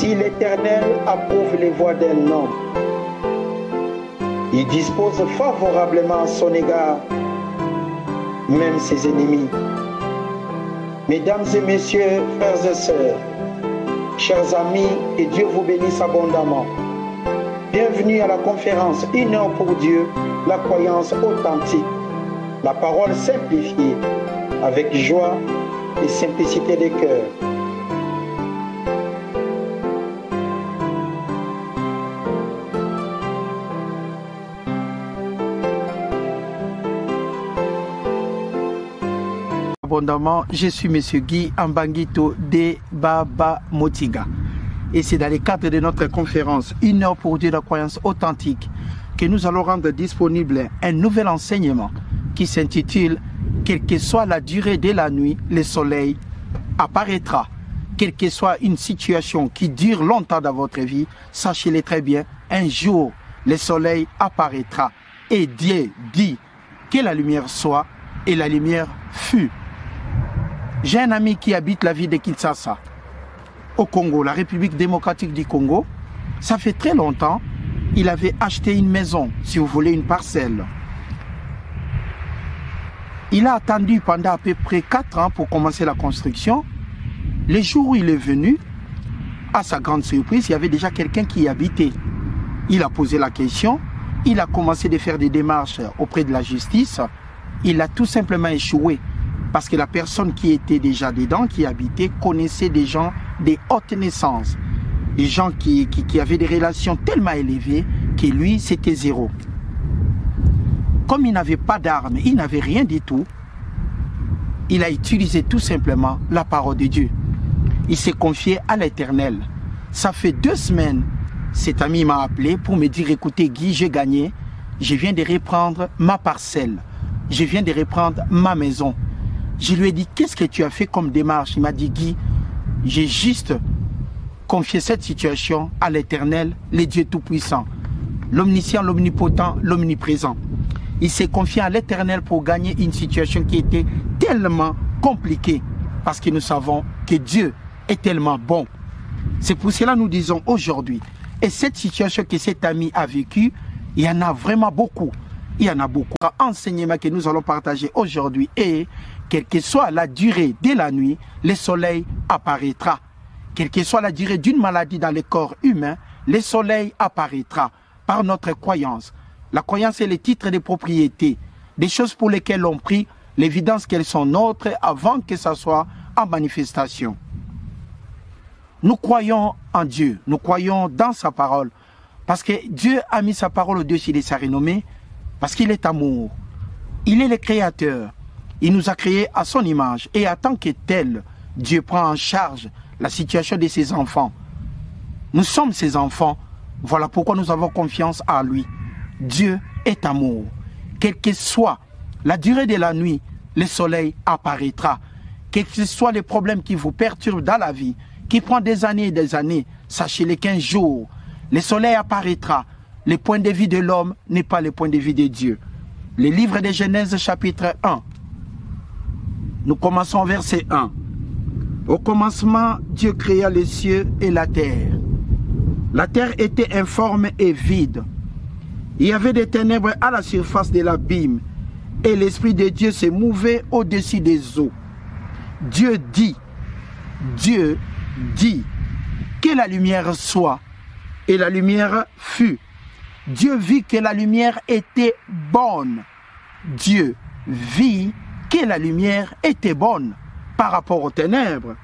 Si l'Éternel approuve les voies d'un homme, il dispose favorablement à son égard, même ses ennemis. Mesdames et messieurs, frères et sœurs, chers amis, que Dieu vous bénisse abondamment. Bienvenue à la conférence Une heure pour Dieu, la croyance authentique, la parole simplifiée, avec joie et simplicité des cœurs. Abondamment, je suis M. Guy Ambangito de Baba Motiga. Et c'est dans le cadre de notre conférence Une heure pour Dieu, la croyance authentique que nous allons rendre disponible un nouvel enseignement qui s'intitule « Quelle que soit la durée de la nuit, le soleil apparaîtra ». Quelle que soit une situation qui dure longtemps dans votre vie, sachez-le très bien, un jour, le soleil apparaîtra. Et Dieu dit que la lumière soit, et la lumière fut. J'ai un ami qui habite la ville de Kinshasa, au Congo, la République démocratique du Congo. Ça fait très longtemps, il avait acheté une maison, si vous voulez, une parcelle. Il a attendu pendant à peu près 4 ans pour commencer la construction. Le jour où il est venu, à sa grande surprise, il y avait déjà quelqu'un qui y habitait. Il a posé la question, il a commencé de faire des démarches auprès de la justice. Il a tout simplement échoué. Parce que la personne qui était déjà dedans, qui habitait, connaissait des gens de haute naissance. Des gens qui avaient des relations tellement élevées que lui, c'était zéro. Comme il n'avait pas d'armes, il n'avait rien du tout, il a utilisé tout simplement la parole de Dieu. Il s'est confié à l'Éternel. Ça fait 2 semaines, cet ami m'a appelé pour me dire, écoutez Guy, j'ai gagné, je viens de reprendre ma parcelle, je viens de reprendre ma maison. Je lui ai dit, qu'est-ce que tu as fait comme démarche? Il m'a dit, Guy, j'ai juste confié cette situation à l'Éternel, le Dieu Tout-Puissant, l'Omniscient, l'Omnipotent, l'Omniprésent. Il s'est confié à l'Éternel pour gagner une situation qui était tellement compliquée, parce que nous savons que Dieu est tellement bon. C'est pour cela que nous disons aujourd'hui, et cette situation que cet ami a vécue, il y en a vraiment beaucoup. Il y en a beaucoup. Enseignement que nous allons partager aujourd'hui est, quelle que soit la durée de la nuit, le soleil apparaîtra. Quelle que soit la durée d'une maladie dans le corps humain, le soleil apparaîtra par notre croyance. La croyance est le titre de propriété, des choses pour lesquelles on prie, l'évidence qu'elles sont nôtres avant que ça soit en manifestation. Nous croyons en Dieu, nous croyons dans sa parole, parce que Dieu a mis sa parole au-dessus de sa renommée, parce qu'il est amour. Il est le créateur. Il nous a créés à son image. Et en tant que tel, Dieu prend en charge la situation de ses enfants. Nous sommes ses enfants. Voilà pourquoi nous avons confiance en lui. Dieu est amour. Quelle que soit la durée de la nuit, le soleil apparaîtra. Quels que soient les problèmes qui vous perturbent dans la vie, qui prend des années, sachez-le qu'un jour, le soleil apparaîtra. Le point de vue de l'homme n'est pas le point de vue de Dieu. Le livre de Genèse chapitre 1. Nous commençons au verset 1. Au commencement, Dieu créa les cieux et la terre. La terre était informe et vide. Il y avait des ténèbres à la surface de l'abîme et l'Esprit de Dieu se mouvait au-dessus des eaux. Dieu dit, que la lumière soit, et la lumière fut. Dieu vit que la lumière était bonne. Dieu vit que la lumière était bonne par rapport aux ténèbres.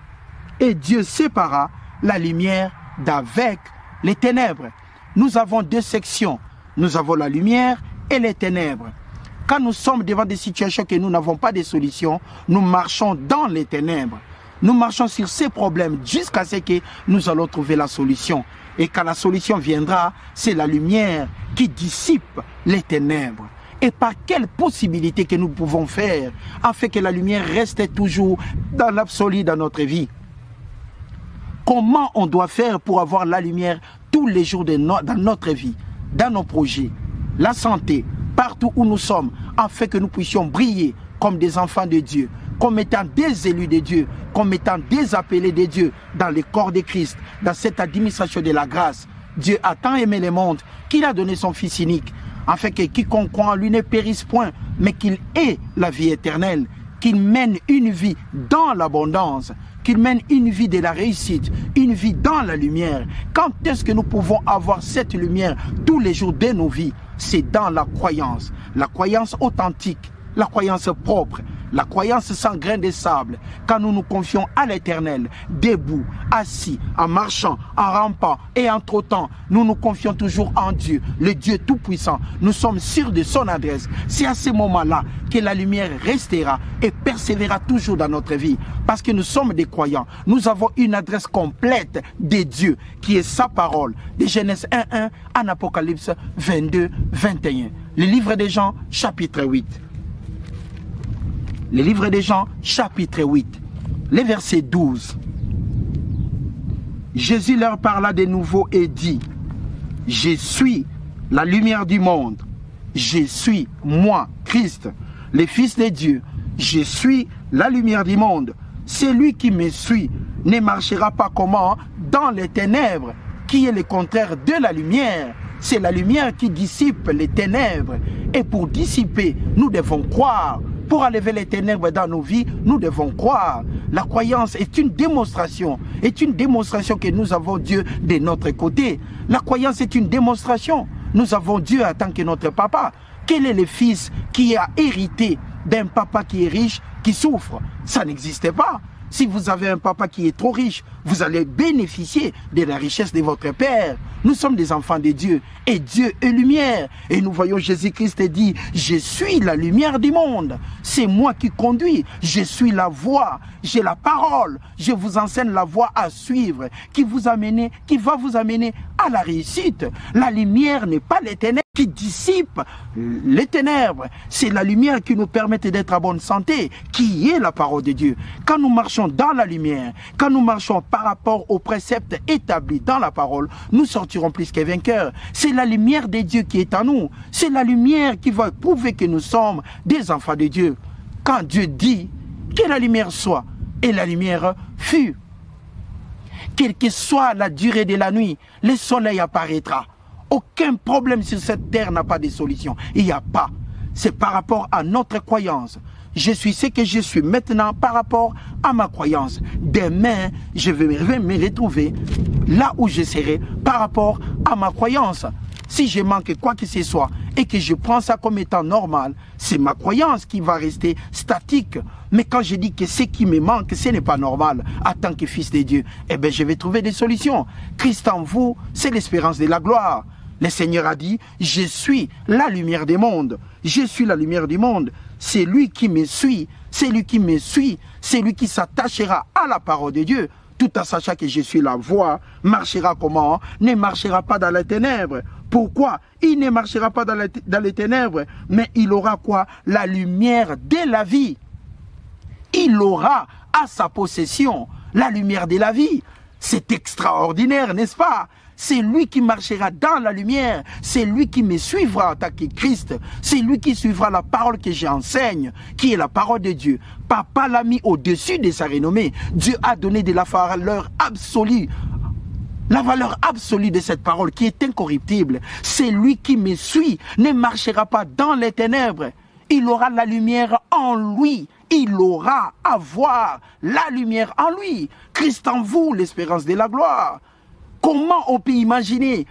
Et Dieu sépara la lumière d'avec les ténèbres. Nous avons 2 sections. Nous avons la lumière et les ténèbres. Quand nous sommes devant des situations que nous n'avons pas de solution, nous marchons dans les ténèbres. Nous marchons sur ces problèmes jusqu'à ce que nous allons trouver la solution. Et quand la solution viendra, c'est la lumière qui dissipe les ténèbres. Et par quelle possibilité que nous pouvons faire afin que la lumière reste toujours dans l'absolu dans notre vie? Comment on doit faire pour avoir la lumière tous les jours dans notre vie, dans nos projets, la santé, partout où nous sommes, afin que nous puissions briller comme des enfants de Dieu, comme étant des élus de Dieu, comme étant des appelés de Dieu dans le corps de Christ, dans cette administration de la grâce. Dieu a tant aimé le monde qu'il a donné son Fils unique, afin que quiconque croit en lui ne périsse point, mais qu'il ait la vie éternelle, qu'il mène une vie dans l'abondance, qu'il mène une vie de la réussite, une vie dans la lumière. Quand est-ce que nous pouvons avoir cette lumière tous les jours de nos vies? C'est dans la croyance authentique, la croyance propre, la croyance sans grain de sable, quand nous nous confions à l'Éternel, debout, assis, en marchant, en rampant et en trottant, nous nous confions toujours en Dieu, le Dieu Tout-Puissant. Nous sommes sûrs de son adresse. C'est à ce moment-là que la lumière restera et persévérera toujours dans notre vie, parce que nous sommes des croyants. Nous avons une adresse complète de Dieu, qui est sa parole, de Genèse 1:1 en Apocalypse 22:21. Le livre des Jean, chapitre 8. Le livre des Jean, chapitre 8, le verset 12. Jésus leur parla de nouveau et dit, « Je suis la lumière du monde. Je suis, moi, Christ, le Fils de Dieu. Je suis la lumière du monde. Celui qui me suit ne marchera pas comment dans les ténèbres, qui est le contraire de la lumière. C'est la lumière qui dissipe les ténèbres. Et pour dissiper, nous devons croire. Pour enlever les ténèbres dans nos vies, nous devons croire. La croyance est une démonstration que nous avons Dieu de notre côté. La croyance est une démonstration. Nous avons Dieu en tant que notre papa. Quel est le fils qui a hérité d'un papa qui est riche, qui souffre? Ça n'existe pas. Si vous avez un papa qui est trop riche, vous allez bénéficier de la richesse de votre Père. Nous sommes des enfants de Dieu et Dieu est lumière. Et nous voyons Jésus-Christ dit, je suis la lumière du monde. C'est moi qui conduis. Je suis la voie. J'ai la parole. Je vous enseigne la voie à suivre qui va vous amener à la réussite. La lumière n'est pas les ténèbres qui dissipe les ténèbres. C'est la lumière qui nous permet d'être en bonne santé, qui est la parole de Dieu. Quand nous marchons dans la lumière, quand nous marchons par rapport aux préceptes établis dans la parole, nous sortirons plus que vainqueurs. C'est la lumière de Dieu qui est en nous. C'est la lumière qui va prouver que nous sommes des enfants de Dieu. Quand Dieu dit que la lumière soit, et la lumière fut. Quelle que soit la durée de la nuit, le soleil apparaîtra. Aucun problème sur cette terre n'a pas de solution. Il n'y a pas. C'est par rapport à notre croyance. Je suis ce que je suis maintenant par rapport à ma croyance. Demain, je vais me retrouver là où je serai par rapport à ma croyance. Si je manque quoi que ce soit et que je prends ça comme étant normal, c'est ma croyance qui va rester statique. Mais quand je dis que ce qui me manque, ce n'est pas normal en tant que fils de Dieu, eh bien je vais trouver des solutions. Christ en vous, c'est l'espérance de la gloire. Le Seigneur a dit, je suis la lumière du monde. Je suis la lumière du monde. C'est lui qui me suit. C'est lui qui me suit. C'est lui qui s'attachera à la parole de Dieu. Tout en sachant que je suis la voie, marchera comment? Ne marchera pas dans les ténèbres. Pourquoi? Il ne marchera pas dans les ténèbres, mais il aura quoi? La lumière de la vie. Il aura à sa possession la lumière de la vie. C'est extraordinaire, n'est-ce pas? C'est lui qui marchera dans la lumière. C'est lui qui me suivra en tant que Christ. C'est lui qui suivra la parole que j'enseigne, qui est la parole de Dieu. Papa l'a mis au-dessus de sa renommée. Dieu a donné de la valeur absolue. La valeur absolue de cette parole qui est incorruptible. C'est lui qui me suit, ne marchera pas dans les ténèbres. Il aura la lumière en lui. Il aura à voir la lumière en lui. Christ en vous, l'espérance de la gloire. Comment on peut imaginer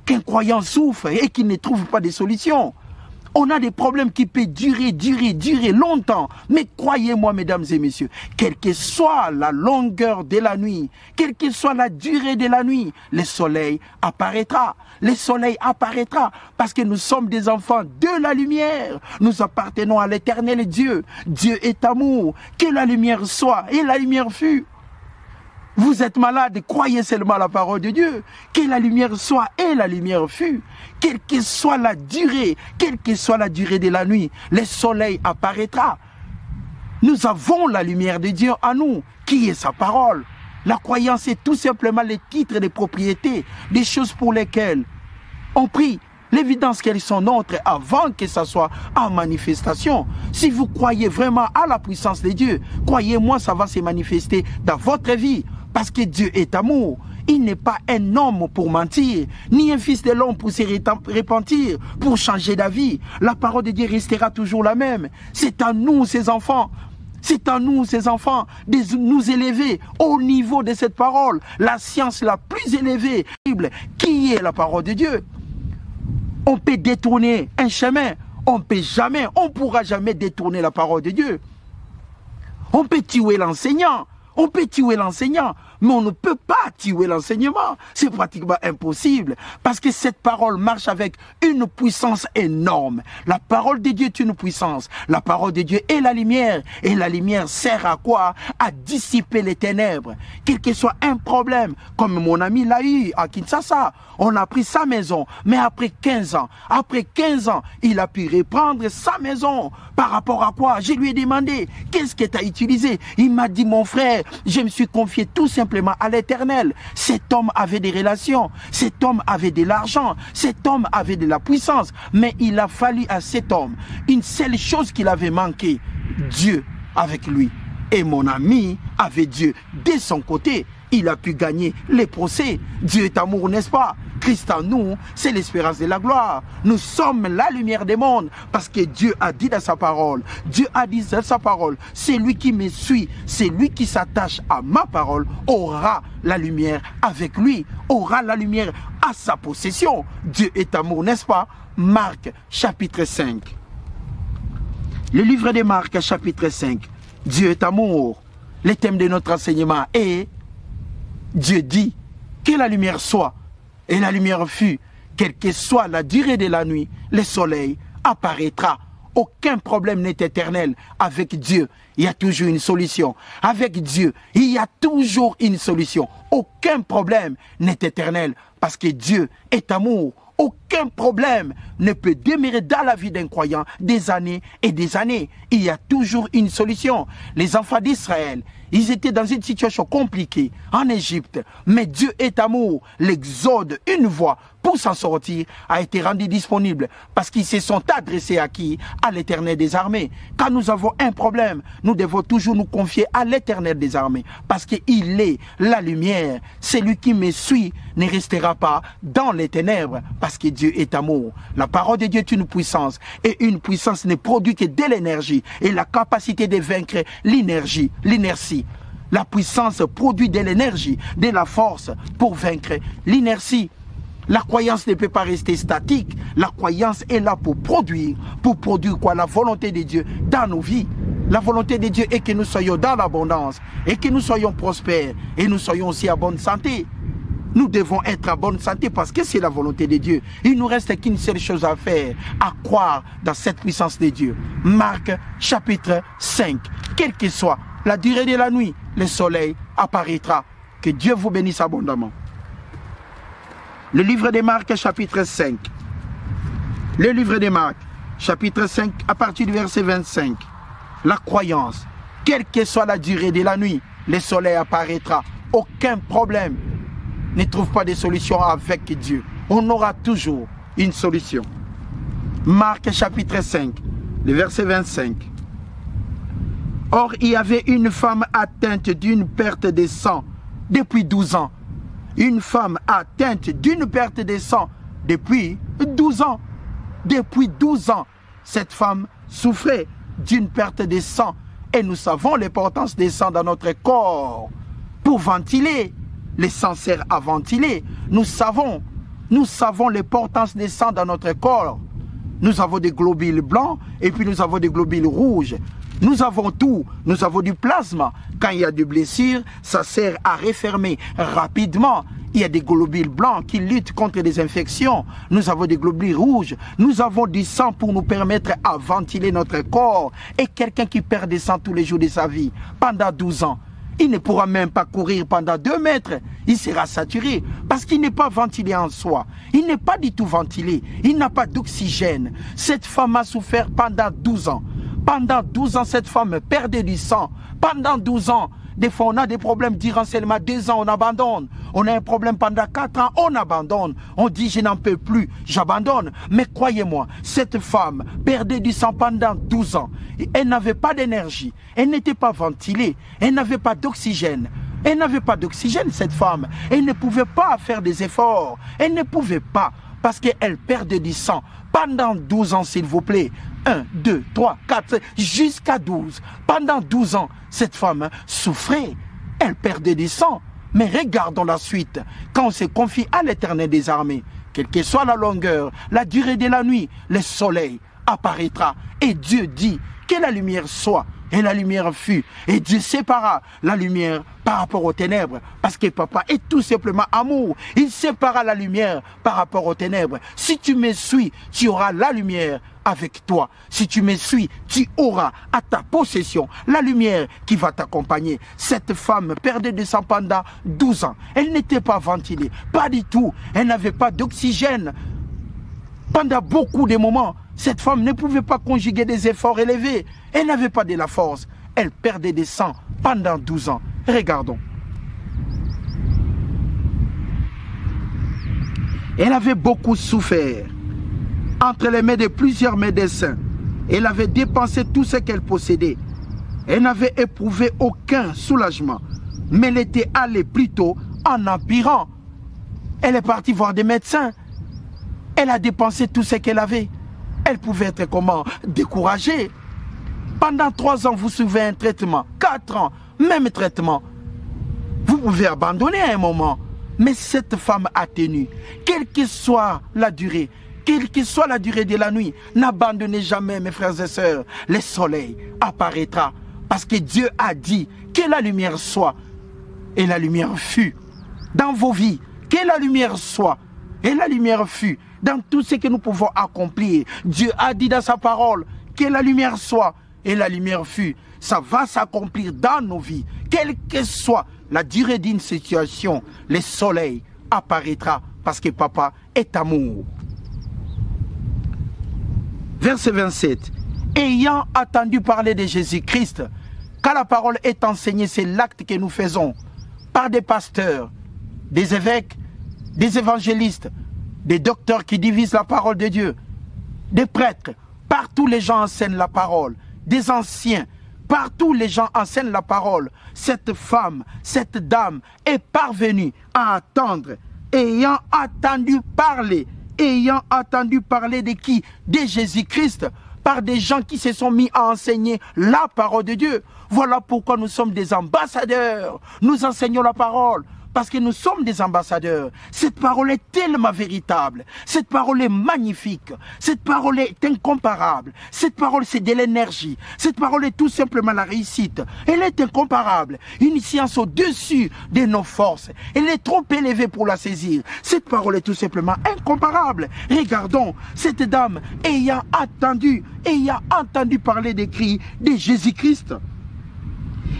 qu'un croyant souffre et qu'il ne trouve pas de solution? On a des problèmes qui peuvent durer longtemps. Mais croyez-moi, mesdames et messieurs, quelle que soit la longueur de la nuit, quelle que soit la durée de la nuit, le soleil apparaîtra. Le soleil apparaîtra parce que nous sommes des enfants de la lumière. Nous appartenons à l'éternel Dieu. Dieu est amour. Que la lumière soit et la lumière fut. Vous êtes malade, croyez seulement la parole de Dieu. Que la lumière soit et la lumière fut. Quelle que soit la durée de la nuit, le soleil apparaîtra. Nous avons la lumière de Dieu en nous, qui est sa parole. La croyance est tout simplement le titre de propriété, des choses pour lesquelles on prie. l'évidence qu'elles sont nôtres avant que ça soit en manifestation. Si vous croyez vraiment à la puissance de Dieu, croyez-moi, ça va se manifester dans votre vie. Parce que Dieu est amour. Il n'est pas un homme pour mentir, ni un fils de l'homme pour se repentir, pour changer d'avis. La parole de Dieu restera toujours la même. C'est à nous, ses enfants. C'est à nous, ses enfants, de nous élever au niveau de cette parole. La science la plus élevée, qui est la parole de Dieu. On peut détourner un chemin. On ne pourra jamais détourner la parole de Dieu. On peut tuer l'enseignant. On peut tuer l'enseignant, mais on ne peut pas tuer l'enseignement. C'est pratiquement impossible, parce que cette parole marche avec une puissance énorme. La parole de Dieu est une puissance. La parole de Dieu est la lumière, et la lumière sert à quoi? À dissiper les ténèbres. Quel que soit un problème, comme mon ami l'a eu à Kinshasa, on a pris sa maison, mais après 15 ans, il a pu reprendre sa maison. Par rapport à quoi? Je lui ai demandé, qu'est-ce que tu as utilisé? Il m'a dit, mon frère, je me suis confié tout simplement à l'Éternel. Cet homme avait des relations, cet homme avait de l'argent, cet homme avait de la puissance, mais il a fallu à cet homme une seule chose qu'il avait manqué, Dieu avec lui. Et mon ami avait Dieu de son côté. Il a pu gagner les procès. Dieu est amour, n'est-ce pas? Christ en nous, c'est l'espérance de la gloire. Nous sommes la lumière des mondes parce que Dieu a dit dans sa parole. Dieu a dit dans sa parole, c'est lui qui me suit, c'est lui qui s'attache à ma parole, aura la lumière avec lui, aura la lumière à sa possession. Dieu est amour, n'est-ce pas? Marc chapitre 5. Le livre de Marc chapitre 5. Dieu est amour. Le thème de notre enseignement est Dieu dit que la lumière soit, et la lumière fut. Quelle que soit la durée de la nuit, le soleil apparaîtra. Aucun problème n'est éternel. Avec Dieu, il y a toujours une solution. Avec Dieu, il y a toujours une solution. Aucun problème n'est éternel parce que Dieu est amour. Aucun problème ne peut demeurer dans la vie d'un croyant des années et des années. Il y a toujours une solution. Les enfants d'Israël, ils étaient dans une situation compliquée en Égypte. Mais Dieu est amour. L'exode, une voie pour s'en sortir, a été rendu disponible parce qu'ils se sont adressés à qui? À l'Éternel des armées. Quand nous avons un problème, nous devons toujours nous confier à l'Éternel des armées parce qu'il est la lumière. Celui qui me suit ne restera pas dans les ténèbres parce que Dieu est amour. La parole de Dieu est une puissance et une puissance ne produit que de l'énergie et la capacité de vaincre l'inertie. La puissance produit de l'énergie, de la force pour vaincre l'inertie. La croyance ne peut pas rester statique. La croyance est là pour produire quoi? La volonté de Dieu dans nos vies. La volonté de Dieu est que nous soyons dans l'abondance et que nous soyons prospères et nous soyons aussi à bonne santé. Nous devons être à bonne santé parce que c'est la volonté de Dieu. Il ne nous reste qu'une seule chose à faire, à croire dans cette puissance de Dieu. Marc chapitre 5. Quelle que soit la durée de la nuit, le soleil apparaîtra. Que Dieu vous bénisse abondamment. Le livre de Marc chapitre 5. Le livre de Marc chapitre 5 à partir du verset 25. La croyance, quelle que soit la durée de la nuit, le soleil apparaîtra. Aucun problème ne trouve pas de solution avec Dieu. On aura toujours une solution. Marc chapitre 5, le verset 25. Or, il y avait une femme atteinte d'une perte de sang depuis 12 ans. Une femme atteinte d'une perte de sang depuis 12 ans. Depuis 12 ans, cette femme souffrait d'une perte de sang. Et nous savons l'importance des sangs dans notre corps. Pour ventiler, les sangs servent à ventiler. Nous savons l'importance des sangs dans notre corps. Nous avons des globules blancs et puis nous avons des globules rouges. Nous avons tout. Nous avons du plasma. Quand il y a des blessures, ça sert à refermer rapidement. Il y a des globules blancs qui luttent contre les infections. Nous avons des globules rouges. Nous avons du sang pour nous permettre à ventiler notre corps. Et quelqu'un qui perd des sangs tous les jours de sa vie, pendant 12 ans, il ne pourra même pas courir pendant 2 mètres. Il sera saturé parce qu'il n'est pas ventilé en soi. Il n'est pas du tout ventilé. Il n'a pas d'oxygène. Cette femme a souffert pendant 12 ans. Pendant 12 ans, cette femme perdait du sang. Pendant 12 ans, Des fois, on a des problèmes d'irrenseignellement. 2 ans, on abandonne. On a un problème pendant 4 ans, on abandonne. On dit, je n'en peux plus, j'abandonne. Mais croyez-moi, cette femme perdait du sang pendant 12 ans. Elle n'avait pas d'énergie. Elle n'était pas ventilée. Elle n'avait pas d'oxygène. Elle n'avait pas d'oxygène, cette femme. Elle ne pouvait pas faire des efforts. Elle ne pouvait pas, parce qu'elle perdait du sang. Pendant 12 ans, s'il vous plaît. 1, 2, 3, 4, jusqu'à 12. Pendant 12 ans, cette femme souffrait. Elle perdait du sang. Mais regardons la suite. Quand on se confie à l'Éternel des armées, quelle que soit la longueur, la durée de la nuit, le soleil apparaîtra. Et Dieu dit que la lumière soit. Et la lumière fut. Et Dieu sépara la lumière par rapport aux ténèbres. Parce que papa est tout simplement amour. Il sépara la lumière par rapport aux ténèbres. Si tu me suis, tu auras la lumière avec toi. Si tu me suis, tu auras à ta possession la lumière qui va t'accompagner. Cette femme perdait de sang pendant 12 ans. Elle n'était pas ventilée. Pas du tout. Elle n'avait pas d'oxygène. Pendant beaucoup de moments, cette femme ne pouvait pas conjuguer des efforts élevés. Elle n'avait pas de la force. Elle perdait des sangs pendant 12 ans. Regardons. Elle avait beaucoup souffert. Entre les mains de plusieurs médecins, elle avait dépensé tout ce qu'elle possédait. Elle n'avait éprouvé aucun soulagement. Mais elle était allée plutôt en empirant. Elle est partie voir des médecins. Elle a dépensé tout ce qu'elle avait. Elle pouvait être comment? Découragée. Pendant 3 ans, vous suivez un traitement. 4 ans, même traitement. Vous pouvez abandonner à un moment. Mais cette femme a tenu. Quelle que soit la durée, quelle que soit la durée de la nuit, n'abandonnez jamais, mes frères et sœurs. Le soleil apparaîtra. Parce que Dieu a dit que la lumière soit. Et la lumière fut. Dans vos vies, que la lumière soit. Et la lumière fut. Dans tout ce que nous pouvons accomplir. Dieu a dit dans sa parole que la lumière soit. Et la lumière fut. Ça va s'accomplir dans nos vies. Quelle que soit la durée d'une situation, le soleil apparaîtra. Parce que papa est amour. Verset 27. Ayant entendu parler de Jésus-Christ, quand la parole est enseignée, c'est l'acte que nous faisons par des pasteurs, des évêques, des évangélistes, des docteurs qui divisent la parole de Dieu, des prêtres, partout les gens enseignent la parole, des anciens, partout les gens enseignent la parole. Cette femme, cette dame est parvenue à attendre, ayant entendu parler de qui? De Jésus-Christ, par des gens qui se sont mis à enseigner la parole de Dieu. Voilà pourquoi nous sommes des ambassadeurs. Nous enseignons la parole. Parce que nous sommes des ambassadeurs. Cette parole est tellement véritable. Cette parole est magnifique. Cette parole est incomparable. Cette parole, c'est de l'énergie. Cette parole est tout simplement la réussite. Elle est incomparable. Une science au-dessus de nos forces. Elle est trop élevée pour la saisir. Cette parole est tout simplement incomparable. Regardons cette dame ayant entendu parler des cris de Jésus-Christ.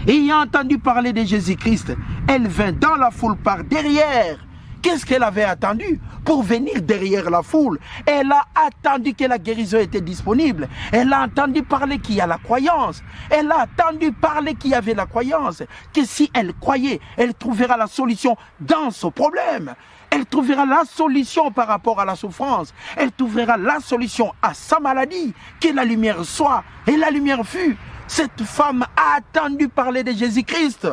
Ayant entendu parler de Jésus-Christ, elle vint dans la foule par derrière. Qu'est-ce qu'elle avait attendu pour venir derrière la foule? Elle a attendu que la guérison était disponible. Elle a entendu parler qu'il y a la croyance. Elle a entendu parler qu'il y avait la croyance. Que si elle croyait, elle trouvera la solution dans son problème. Elle trouvera la solution par rapport à la souffrance. Elle trouvera la solution à sa maladie. Que la lumière soit. Et la lumière fut. Cette femme a entendu parler de Jésus-Christ.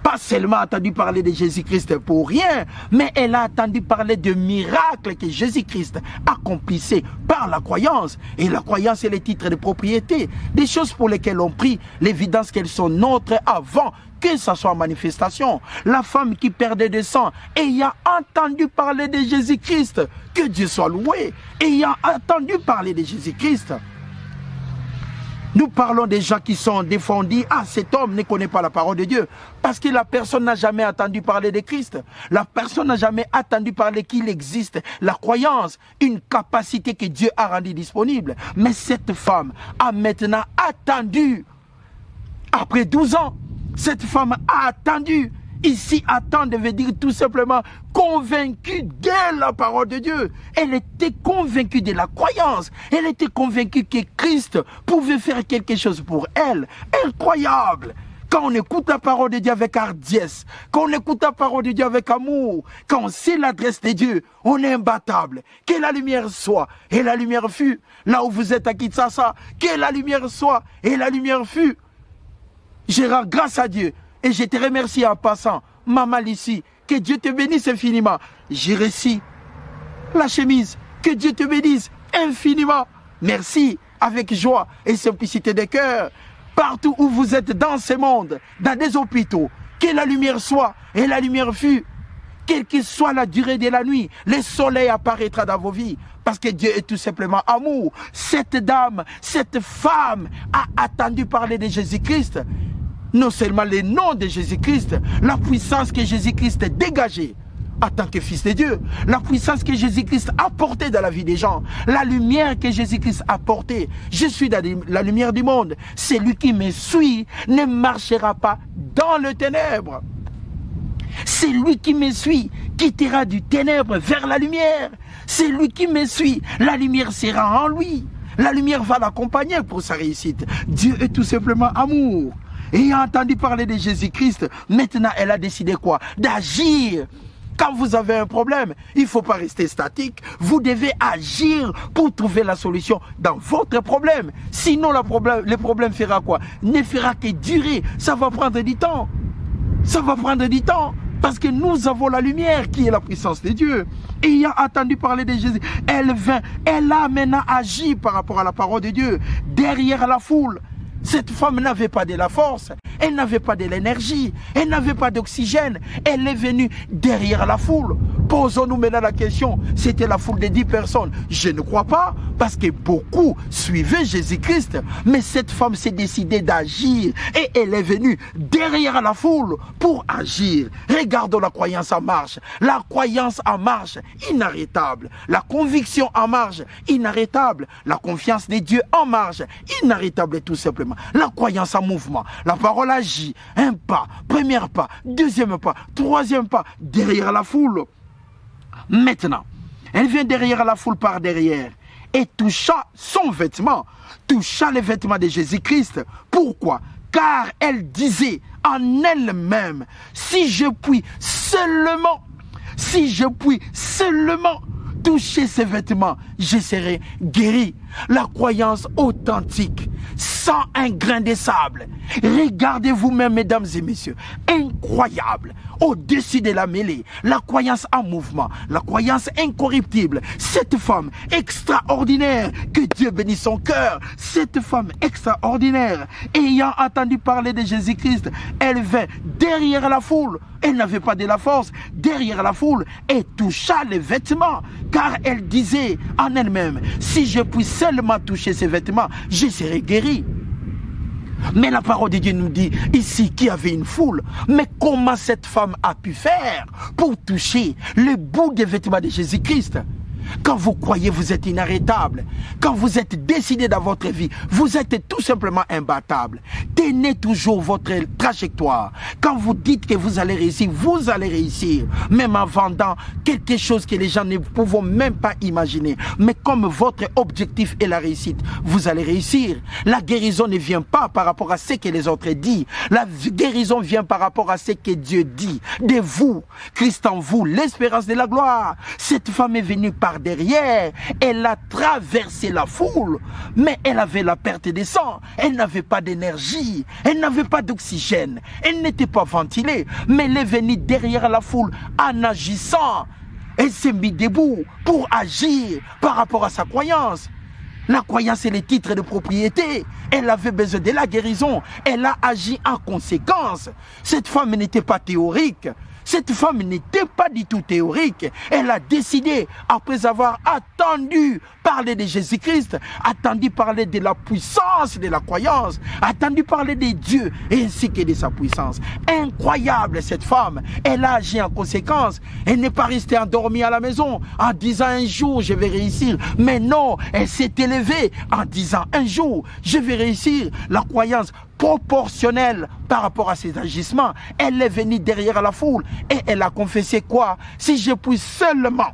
Pas seulement entendu parler de Jésus-Christ pour rien, mais elle a entendu parler de miracles que Jésus-Christ accomplissait par la croyance. Et la croyance est le titre de propriété. Des choses pour lesquelles on prie, l'évidence qu'elles sont nôtres avant que ça soit en manifestation. La femme qui perdait du sang, ayant entendu parler de Jésus-Christ, que Dieu soit loué, ayant entendu parler de Jésus-Christ. Nous parlons des gens qui sont défendus. Ah, cet homme ne connaît pas la parole de Dieu. Parce que la personne n'a jamais entendu parler de Christ. La personne n'a jamais entendu parler qu'il existe la croyance, une capacité que Dieu a rendue disponible. Mais cette femme a maintenant attendu. Après 12 ans, cette femme a attendu. Ici, attendre veut dire tout simplement convaincue de la parole de Dieu. Elle était convaincue de la croyance. Elle était convaincue que Christ pouvait faire quelque chose pour elle. Incroyable! quand on écoute la parole de Dieu avec hardiesse, quand on écoute la parole de Dieu avec amour, quand on sait l'adresse de Dieu, on est imbattable. Que la lumière soit, et la lumière fut. Là où vous êtes à Kinshasa, que la lumière soit, et la lumière fut. Je rends grâce à Dieu, et je te remercie en passant, Maman Lissi, que Dieu te bénisse infiniment. J'ai réussi la chemise, que Dieu te bénisse infiniment. Merci, avec joie et simplicité de cœur. Partout où vous êtes dans ce monde, dans des hôpitaux, que la lumière soit et la lumière fut. Quelle que soit la durée de la nuit, le soleil apparaîtra dans vos vies. Parce que Dieu est tout simplement amour. Cette dame, cette femme a attendu parler de Jésus-Christ. Non seulement le nom de Jésus-Christ, la puissance que Jésus-Christ a dégagée en tant que fils de Dieu, la puissance que Jésus-Christ a portée dans la vie des gens, la lumière que Jésus-Christ a portée. Je suis la lumière du monde. Celui qui me suit ne marchera pas dans le ténèbre. Celui qui me suit quittera du ténèbre vers la lumière. Celui qui me suit, la lumière sera en lui. La lumière va l'accompagner pour sa réussite. Dieu est tout simplement amour. Et ayant entendu parler de Jésus-Christ, maintenant elle a décidé quoi? D'agir. Quand vous avez un problème, il ne faut pas rester statique. Vous devez agir pour trouver la solution dans votre problème. Sinon, le problème fera quoi? Ne fera que durer. Ça va prendre du temps. Ça va prendre du temps. Parce que nous avons la lumière qui est la puissance de Dieu. Et ayant entendu parler de Jésus, elle vint. Elle a maintenant agi par rapport à la parole de Dieu. Derrière la foule. Cette femme n'avait pas de la force, elle n'avait pas de l'énergie, elle n'avait pas d'oxygène. Elle est venue derrière la foule. Posons-nous maintenant la question, c'était la foule de 10 personnes. Je ne crois pas, parce que beaucoup suivaient Jésus-Christ. Mais cette femme s'est décidée d'agir et elle est venue derrière la foule pour agir. Regardons la croyance en marche. La croyance en marche, inarrêtable. La conviction en marche, inarrêtable. La confiance de Dieu en marche, inarrêtable tout simplement. La croyance en mouvement. La parole agit. Un pas, premier pas, deuxième pas, troisième pas, derrière la foule. Maintenant, elle vient derrière la foule par derrière et toucha son vêtement, toucha les vêtements de Jésus-Christ. Pourquoi? Car elle disait en elle-même, si je puis seulement toucher ses vêtements, je serai guéri. La croyance authentique, sans un grain de sable. Regardez vous-même, mesdames et messieurs, incroyable, au-dessus de la mêlée, la croyance en mouvement, la croyance incorruptible. Cette femme extraordinaire, que Dieu bénisse son cœur, cette femme extraordinaire, ayant entendu parler de Jésus-Christ, elle vint derrière la foule. Elle n'avait pas de la force, derrière la foule, et toucha les vêtements, car elle disait en elle-même, si je puis seulement toucher ces vêtements, je serai guéri. Mais la parole de Dieu nous dit ici qu'il y avait une foule. Mais comment cette femme a pu faire pour toucher le bout des vêtements de Jésus-Christ? Quand vous croyez, vous êtes inarrêtable. Quand vous êtes décidé dans votre vie, vous êtes tout simplement imbattable. Tenez toujours votre trajectoire. Quand vous dites que vous allez réussir, vous allez réussir. Même en vendant quelque chose que les gens ne pouvons même pas imaginer. Mais comme votre objectif est la réussite, vous allez réussir. La guérison ne vient pas par rapport à ce que les autres disent. La guérison vient par rapport à ce que Dieu dit. De vous, Christ en vous, l'espérance de la gloire. Cette femme est venue par derrière, elle a traversé la foule, mais elle avait la perte de sang, elle n'avait pas d'énergie, elle n'avait pas d'oxygène, elle n'était pas ventilée, mais elle est venue derrière la foule en agissant. Elle s'est mise debout pour agir par rapport à sa croyance. La croyance est le titre de propriété. Elle avait besoin de la guérison. Elle a agi en conséquence. Cette femme n'était pas théorique. Cette femme n'était pas du tout théorique. Elle a décidé, après avoir attendu parler de Jésus-Christ, attendu parler de la puissance de la croyance, attendu parler de Dieu ainsi que de sa puissance. Incroyable cette femme. Elle a agi en conséquence. Elle n'est pas restée endormie à la maison en disant un jour je vais réussir. Mais non, elle s'est élevée en disant un jour je vais réussir. La croyance proportionnelle par rapport à ses agissements. Elle est venue derrière la foule et elle a confessé quoi? Si je puis seulement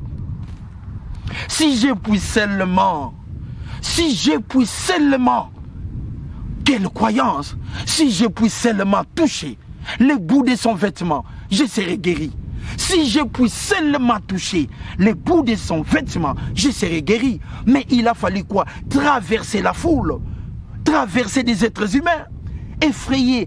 que Quelle croyance! Si je puis seulement toucher les bouts de son vêtement, je serai guéri. Si je puis seulement toucher les bouts de son vêtement, je serai guéri. Mais il a fallu quoi? Traverser la foule, traverser des êtres humains, frayer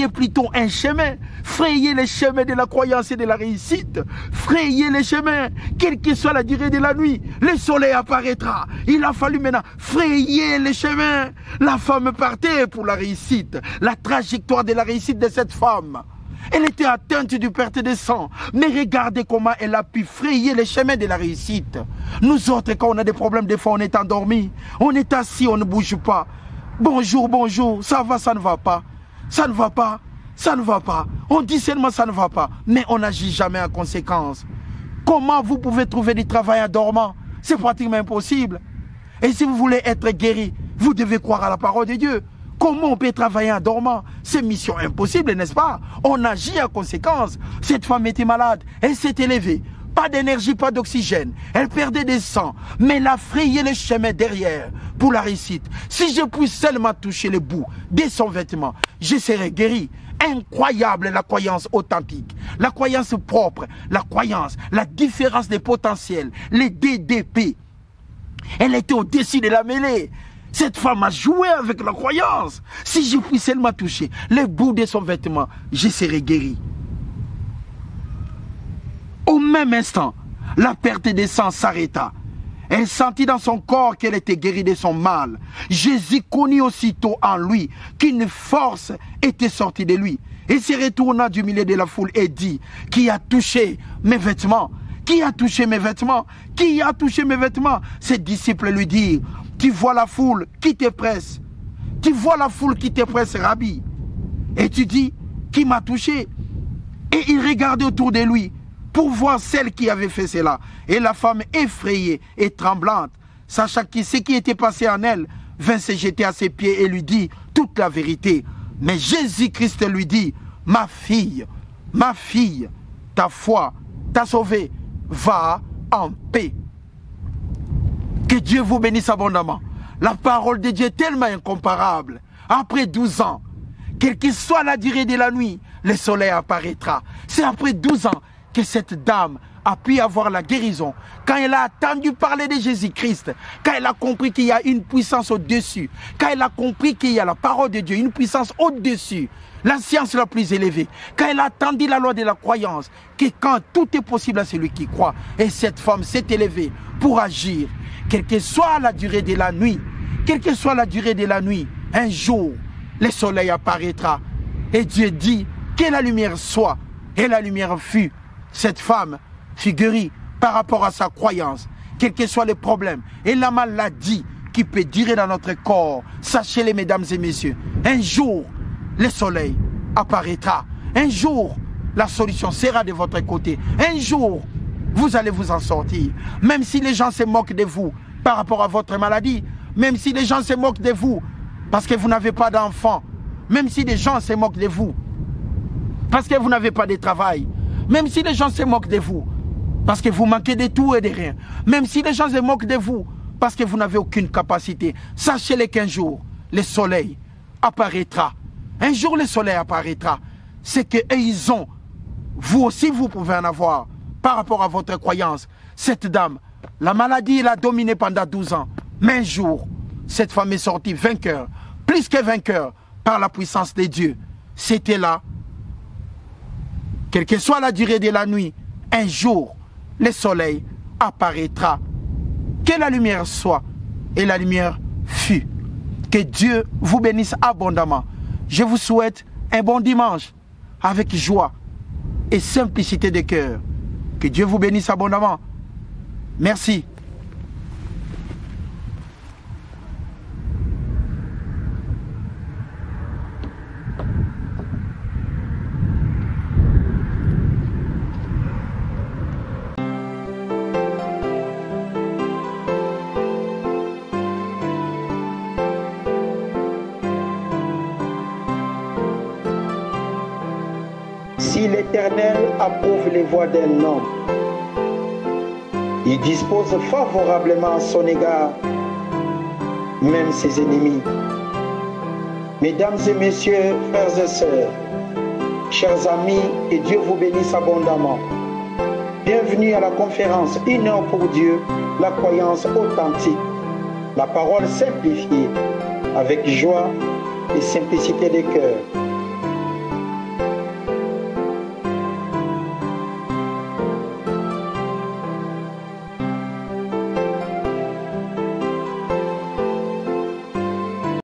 plutôt un chemin, frayer les chemins de la croyance et de la réussite, frayer les chemins, quelle que soit la durée de la nuit, le soleil apparaîtra. Il a fallu maintenant frayer les chemins. La femme partait pour la réussite, la trajectoire de la réussite de cette femme. Elle était atteinte du perte de sang. Mais regardez comment elle a pu frayer les chemins de la réussite. Nous autres, quand on a des problèmes, des fois on est endormi, on est assis, on ne bouge pas. Bonjour, bonjour, ça va, ça ne va pas. Ça ne va pas, ça ne va pas. On dit seulement ça ne va pas, mais on n'agit jamais en conséquence. Comment vous pouvez trouver du travail en dormant? C'est pratiquement impossible. Et si vous voulez être guéri, vous devez croire à la parole de Dieu. Comment on peut travailler en dormant? C'est mission impossible, n'est-ce pas? On agit en conséquence. Cette femme était malade, elle s'est élevée. Pas d'énergie, pas d'oxygène. Elle perdait des sangs, mais elle a frayé le chemin derrière pour la réussite. Si je puis seulement toucher le bout de son vêtement, je serai guéri. Incroyable la croyance authentique, la croyance propre, la croyance, la différence des potentiels, les DDP. Elle était au-dessus de la mêlée. Cette femme a joué avec la croyance. Si je puis seulement toucher le bout de son vêtement, je serai guéri. Au même instant, la perte de sang s'arrêta. Elle sentit dans son corps qu'elle était guérie de son mal. Jésus connut aussitôt en lui qu'une force était sortie de lui. Il se retourna du milieu de la foule et dit: qui a touché mes vêtements? Qui a touché mes vêtements? Qui a touché mes vêtements? Ses disciples lui dirent: tu vois la foule qui te presse. Tu vois la foule qui te presse, Rabbi. Et tu dis: qui m'a touché? Et il regardait autour de lui pour voir celle qui avait fait cela. Et la femme, effrayée et tremblante, sachant que ce qui était passé en elle, vint se jeter à ses pieds et lui dit toute la vérité. Mais Jésus-Christ lui dit: ma fille, ta foi t'a sauvée, va en paix. Que Dieu vous bénisse abondamment. La parole de Dieu est tellement incomparable. Après 12 ans, quelle que soit la durée de la nuit, le soleil apparaîtra. C'est après 12 ans que cette dame a pu avoir la guérison. Quand elle a entendu parler de Jésus-Christ, quand elle a compris qu'il y a une puissance au-dessus, quand elle a compris qu'il y a la parole de Dieu, une puissance au-dessus, la science la plus élevée, quand elle a entendu la loi de la croyance, que quand tout est possible à celui qui croit, et cette femme s'est élevée pour agir, quelle que soit la durée de la nuit, quelle que soit la durée de la nuit, un jour, le soleil apparaîtra. Et Dieu dit que la lumière soit, et la lumière fut. Cette femme fut guérie par rapport à sa croyance, quels que soient les problèmes et la maladie qui peut durer dans notre corps. Sachez-les, mesdames et messieurs, un jour, le soleil apparaîtra. Un jour, la solution sera de votre côté. Un jour, vous allez vous en sortir. Même si les gens se moquent de vous par rapport à votre maladie, même si les gens se moquent de vous parce que vous n'avez pas d'enfant, même si les gens se moquent de vous parce que vous n'avez pas de travail, même si les gens se moquent de vous parce que vous manquez de tout et de rien, même si les gens se moquent de vous parce que vous n'avez aucune capacité, sachez-le qu'un jour, le soleil apparaîtra. Un jour, le soleil apparaîtra. C'est qu'eux, ils ont. Vous aussi, vous pouvez en avoir par rapport à votre croyance. Cette dame, la maladie l'a dominée pendant 12 ans. Mais un jour, cette femme est sortie vainqueur, plus que vainqueur, par la puissance de Dieu. C'était là. Quelle que soit la durée de la nuit, un jour, le soleil apparaîtra. Que la lumière soit, et la lumière fut. Que Dieu vous bénisse abondamment. Je vous souhaite un bon dimanche, avec joie et simplicité de cœur. Que Dieu vous bénisse abondamment. Merci. Si l'Éternel approuve les voies d'un homme, il dispose favorablement à son égard, même ses ennemis. Mesdames et messieurs, frères et sœurs, chers amis, et Dieu vous bénisse abondamment. Bienvenue à la conférence Une heure pour Dieu, la croyance authentique, la parole simplifiée, avec joie et simplicité des cœurs.